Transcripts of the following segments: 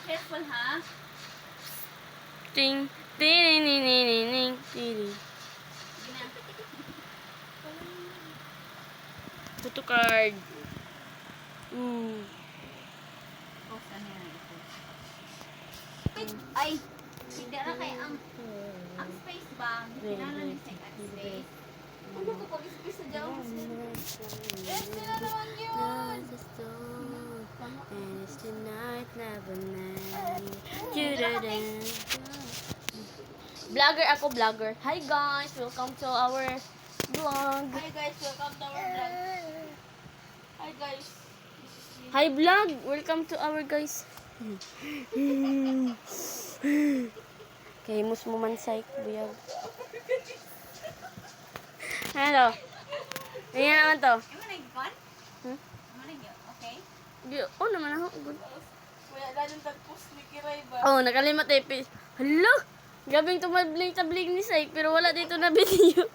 Careful, ha? Ting, ting, ting, ting, ting, ting. Sige na. Photo card. Ooh. Oh, saan yan ito? Ay! Hindi na kaya ang space ba? Kinala ni Sek at space. Ano ko pag-space sa jaw? Yes, na naman yun! And it's tonight, never night. Vlogger ako, vlogger. Hi guys, welcome to our vlog. Hi guys, welcome to our vlog. Hi guys. Hi vlog, welcome to our guys. Kay mus mo man say buyag. Hello. Ayan naman to. Am I nag-fun? Hmm? Am I nag- okay? Di, oh naman ako. Good. Wala na nang tag-post ni Kiray ba? Oh, nakalimot eh. Hello! Gabing tumabling-tabling ni Sai, pero wala dito na video.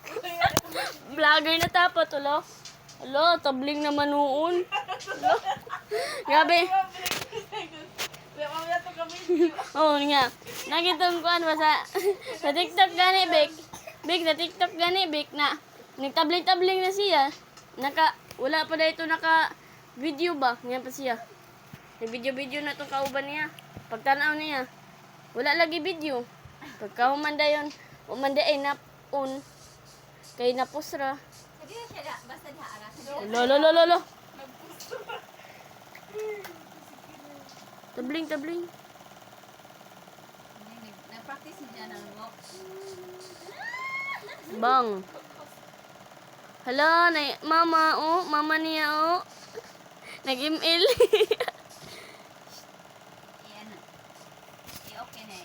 Vlogger na tapos, ulo. Hello, tabling naman noon. Hello. Gabi. Mamaya to kami video. Oh, nga. Nakita ko ano ba sa TikTok gani, Bek. Bek, sa TikTok gani, Bek, na nagtabling-tabling na siya. Wala pa dito video ba? Ngayon pa siya. Nag-video na itong kauban niya. Pagtanaw niya. Wala lagi video. Pagkahumanda yun. Umanda ay napon. Kay napusra. Hindi na siya basta dihaara. Lolo. Tabling. Nag-practice niya ng walk. Bang. Hala, mama niya, oh. Nag-email. Yan. Okay na.